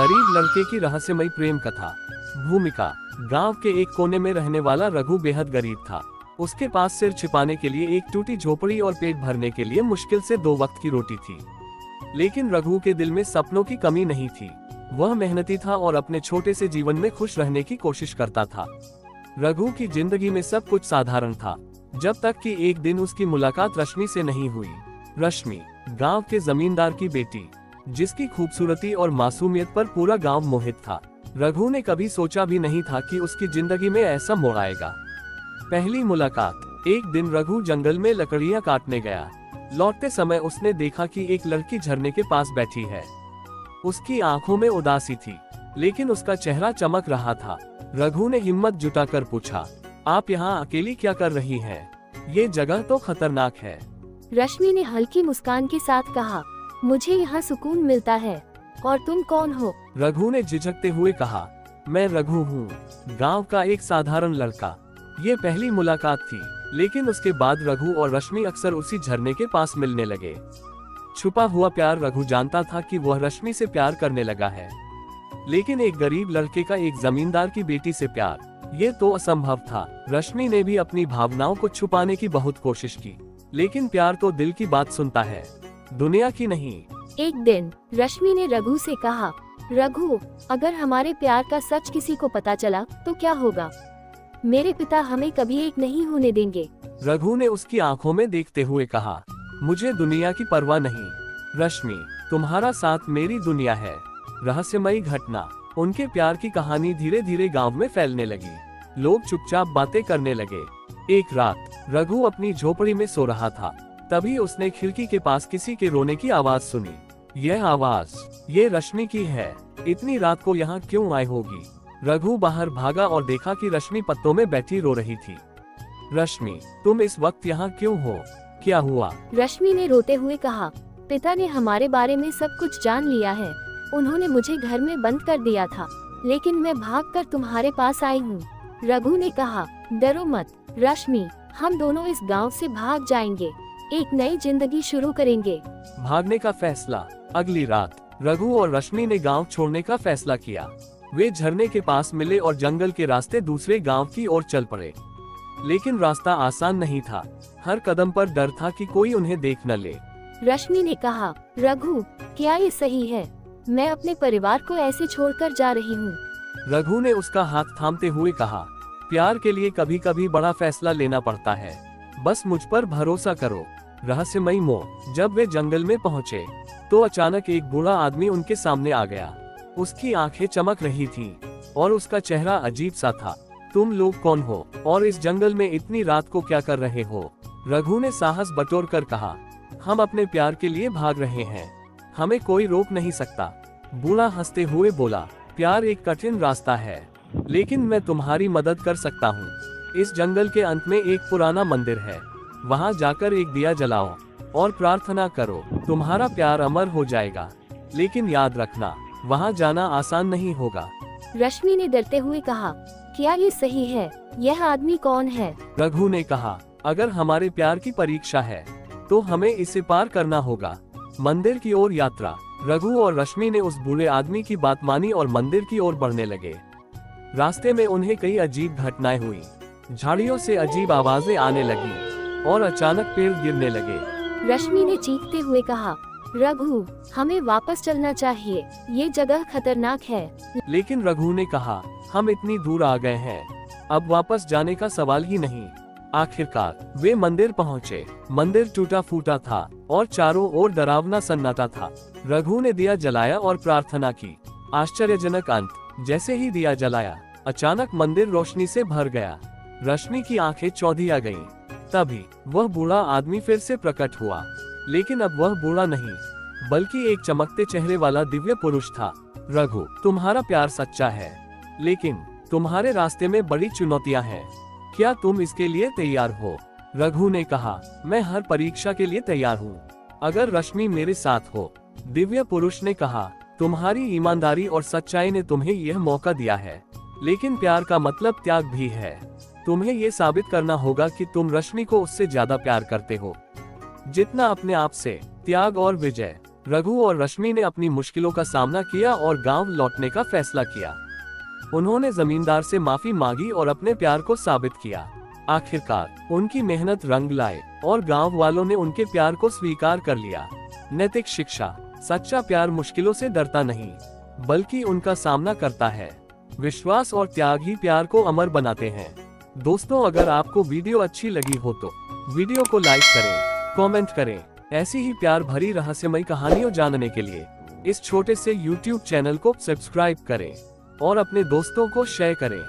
गरीब लड़के की रहस्यमयी प्रेम कथा। भूमिका। गांव के एक कोने में रहने वाला रघु बेहद गरीब था। उसके पास सिर छिपाने के लिए एक टूटी झोपड़ी और पेट भरने के लिए मुश्किल से 2 वक्त की रोटी थी। लेकिन रघु के दिल में सपनों की कमी नहीं थी। वह मेहनती था और अपने छोटे से जीवन में खुश रहने की कोशिश करता था। रघु की जिंदगी में सब कुछ साधारण था, जब तक कि एक दिन उसकी मुलाकात रश्मि से नहीं हुई। रश्मि गांव के जमींदार की बेटी, जिसकी खूबसूरती और मासूमियत पर पूरा गांव मोहित था। रघु ने कभी सोचा भी नहीं था कि उसकी जिंदगी में ऐसा मोड़ आएगा। पहली मुलाकात। एक दिन रघु जंगल में लकड़ियां काटने गया। लौटते समय उसने देखा कि एक लड़की झरने के पास बैठी है। उसकी आंखों में उदासी थी, लेकिन उसका चेहरा चमक रहा था। रघु ने हिम्मत जुटाकर पूछा, आप यहाँ अकेली क्या कर रही हैं? ये जगह तो खतरनाक है। रश्मि ने हल्की मुस्कान के साथ कहा, मुझे यहाँ सुकून मिलता है। और तुम कौन हो? रघु ने झिझकते हुए कहा, मैं रघु हूँ, गांव का एक साधारण लड़का। ये पहली मुलाकात थी, लेकिन उसके बाद रघु और रश्मि अक्सर उसी झरने के पास मिलने लगे। छुपा हुआ प्यार। रघु जानता था कि वह रश्मि से प्यार करने लगा है, लेकिन एक गरीब लड़के का एक जमींदार की बेटी से प्यार, ये तो असंभव था। रश्मि ने भी अपनी भावनाओं को छुपाने की बहुत कोशिश की, लेकिन प्यार तो दिल की बात सुनता है, दुनिया की नहीं। एक दिन रश्मि ने रघु से कहा, रघु, अगर हमारे प्यार का सच किसी को पता चला तो क्या होगा? मेरे पिता हमें कभी एक नहीं होने देंगे। रघु ने उसकी आंखों में देखते हुए कहा, मुझे दुनिया की परवाह नहीं रश्मि, तुम्हारा साथ मेरी दुनिया है। रहस्यमयी घटना। उनके प्यार की कहानी धीरे धीरे गांव में फैलने लगी। लोग चुपचाप बातें करने लगे। एक रात रघु अपनी झोपड़ी में सो रहा था, तभी उसने खिड़की के पास किसी के रोने की आवाज सुनी। यह आवाज ये रश्मि की है। इतनी रात को यहाँ क्यों आई होगी? रघु बाहर भागा और देखा कि रश्मि पत्तों में बैठी रो रही थी। रश्मि, तुम इस वक्त यहाँ क्यों हो? क्या हुआ? रश्मि ने रोते हुए कहा, पिता ने हमारे बारे में सब कुछ जान लिया है। उन्होंने मुझे घर में बंद कर दिया था, लेकिन मैं भागकर तुम्हारे पास आई हूँ। रघु ने कहा, डरो मत रश्मि, हम दोनों इस गांव से भाग जाएंगे, एक नई जिंदगी शुरू करेंगे। भागने का फैसला। अगली रात रघु और रश्मि ने गांव छोड़ने का फैसला किया। वे झरने के पास मिले और जंगल के रास्ते दूसरे गांव की ओर चल पड़े। लेकिन रास्ता आसान नहीं था। हर कदम पर डर था कि कोई उन्हें देख न ले। रश्मि ने कहा, रघु, क्या ये सही है? मैं अपने परिवार को ऐसे छोड़कर जा रही हूँ। रघु ने उसका हाथ थामते हुए कहा, प्यार के लिए कभी कभी बड़ा फैसला लेना पड़ता है, बस मुझ पर भरोसा करो। रहस्यमयी मोड़। जब वे जंगल में पहुँचे तो अचानक एक बूढ़ा आदमी उनके सामने आ गया। उसकी आंखें चमक रही थीं और उसका चेहरा अजीब सा था। तुम लोग कौन हो और इस जंगल में इतनी रात को क्या कर रहे हो? रघु ने साहस बटोर कर कहा, हम अपने प्यार के लिए भाग रहे हैं, हमें कोई रोक नहीं सकता। बूढ़ा हंसते हुए बोला, प्यार एक कठिन रास्ता है, लेकिन मैं तुम्हारी मदद कर सकता हूँ। इस जंगल के अंत में एक पुराना मंदिर है, वहाँ जाकर एक दिया जलाओ और प्रार्थना करो, तुम्हारा प्यार अमर हो जाएगा। लेकिन याद रखना, वहाँ जाना आसान नहीं होगा। रश्मि ने डरते हुए कहा, क्या ये सही है? यह आदमी कौन है? रघु ने कहा, अगर हमारे प्यार की परीक्षा है तो हमें इसे पार करना होगा। मंदिर की ओर यात्रा। रघु और रश्मि ने उस बूढ़े आदमी की बात मानी और मंदिर की ओर बढ़ने लगे। रास्ते में उन्हें कई अजीब घटनाएं हुई। झाड़ियों से अजीब आवाजें आने लगी और अचानक पेड़ गिरने लगे। रश्मि ने चीखते हुए कहा, रघु, हमें वापस चलना चाहिए, ये जगह खतरनाक है। लेकिन रघु ने कहा, हम इतनी दूर आ गए हैं, अब वापस जाने का सवाल ही नहीं। आखिरकार वे मंदिर पहुँचे। मंदिर टूटा फूटा था और चारों ओर डरावना सन्नाटा था। रघु ने दिया जलाया और प्रार्थना की। आश्चर्यजनक अंत। जैसे ही दिया जलाया, अचानक मंदिर रोशनी से भर गया। रश्मि की आंखें चौंधिया गईं। तभी वह बूढ़ा आदमी फिर से प्रकट हुआ, लेकिन अब वह बूढ़ा नहीं, बल्कि एक चमकते चेहरे वाला दिव्य पुरुष था। रघु, तुम्हारा प्यार सच्चा है, लेकिन तुम्हारे रास्ते में बड़ी चुनौतियां हैं। क्या तुम इसके लिए तैयार हो? रघु ने कहा, मैं हर परीक्षा के लिए तैयार हूँ, अगर रश्मि मेरे साथ हो। दिव्य पुरुष ने कहा, तुम्हारी ईमानदारी और सच्चाई ने तुम्हें यह मौका दिया है, लेकिन प्यार का मतलब त्याग भी है। तुम्हें ये साबित करना होगा कि तुम रश्मि को उससे ज्यादा प्यार करते हो जितना अपने आप से। त्याग और विजय। रघु और रश्मि ने अपनी मुश्किलों का सामना किया और गांव लौटने का फैसला किया। उन्होंने जमींदार से माफी मांगी और अपने प्यार को साबित किया। आखिरकार उनकी मेहनत रंग लाए और गांव वालों ने उनके प्यार को स्वीकार कर लिया। नैतिक शिक्षा, सच्चा प्यार मुश्किलों से डरता नहीं, बल्कि उनका सामना करता है। विश्वास और त्याग ही प्यार को अमर बनाते हैं। दोस्तों, अगर आपको वीडियो अच्छी लगी हो तो वीडियो को लाइक करें, कमेंट करें। ऐसी ही प्यार भरी रहस्यमयी कहानियों जानने के लिए इस छोटे से YouTube चैनल को सब्सक्राइब करें और अपने दोस्तों को शेयर करें।